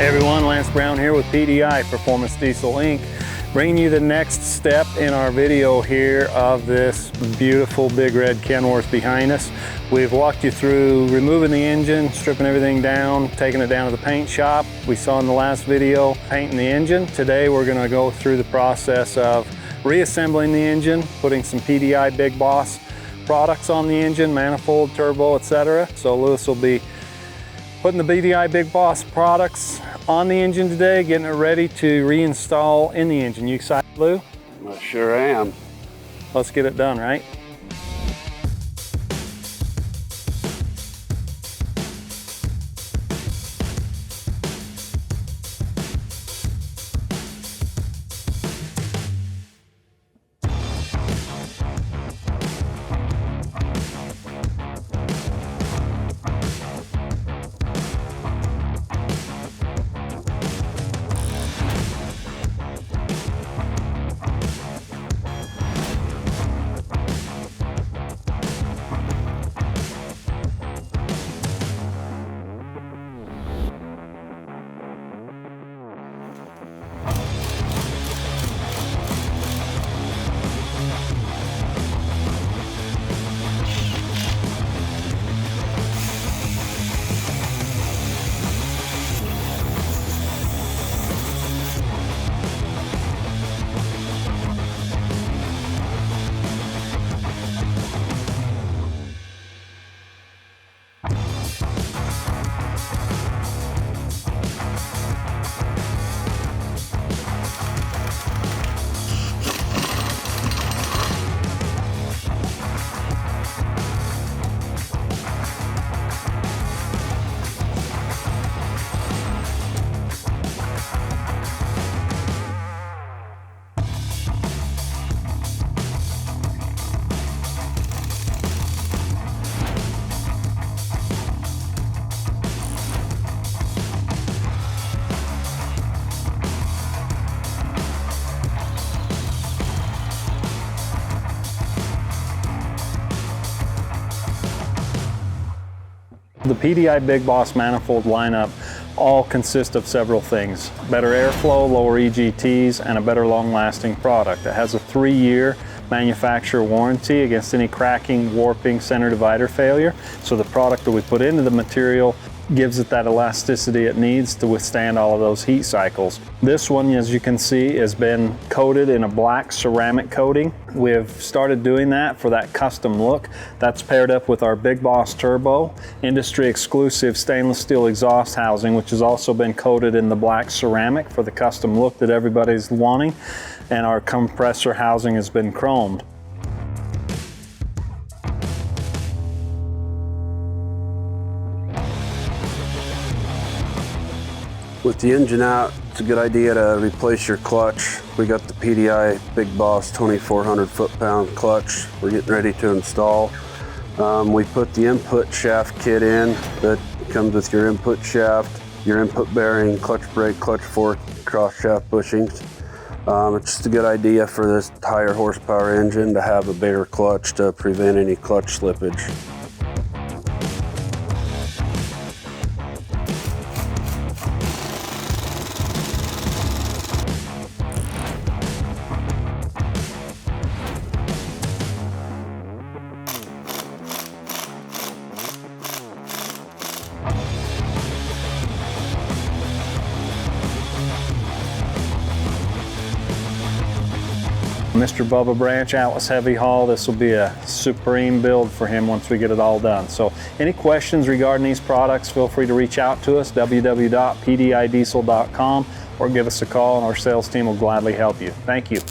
Hey everyone, Lance Brown here with PDI, Performance Diesel Inc., bringing you the next step in our video here of this beautiful Big Red Kenworth behind us. We've walked you through removing the engine, stripping everything down, taking it down to the paint shop. We saw in the last video painting the engine. Today we're going to go through the process of reassembling the engine, putting some PDI Big Boss products on the engine, manifold, turbo, etc. So Lewis will be putting the PDI Big Boss products on the engine today, getting it ready to reinstall in the engine. You excited, Lou? I sure am. Let's get it done, right? The PDI Big Boss manifold lineup all consist of several things: better airflow, lower EGTs, and a better long-lasting product. It has a 3-year manufacturer warranty against any cracking, warping, center divider failure. So the product that we put into the material gives it that elasticity it needs to withstand all of those heat cycles. This one, as you can see, has been coated in a black ceramic coating. We've started doing that for that custom look. That's paired up with our Big Boss Turbo, industry exclusive stainless steel exhaust housing, which has also been coated in the black ceramic for the custom look that everybody's wanting. And our compressor housing has been chromed. With the engine out, it's a good idea to replace your clutch. We got the PDI Big Boss 2400 foot-pound clutch we're getting ready to install. We put the input shaft kit in that comes with your input shaft, your input bearing, clutch brake, clutch fork, cross shaft bushings. It's just a good idea for this higher horsepower engine to have a bigger clutch to prevent any clutch slippage. Mr. Bubba Branch, Atlas Heavy Haul, this will be a supreme build for him once we get it all done. So any questions regarding these products, feel free to reach out to us, www.pdidiesel.com, or give us a call and our sales team will gladly help you. Thank you.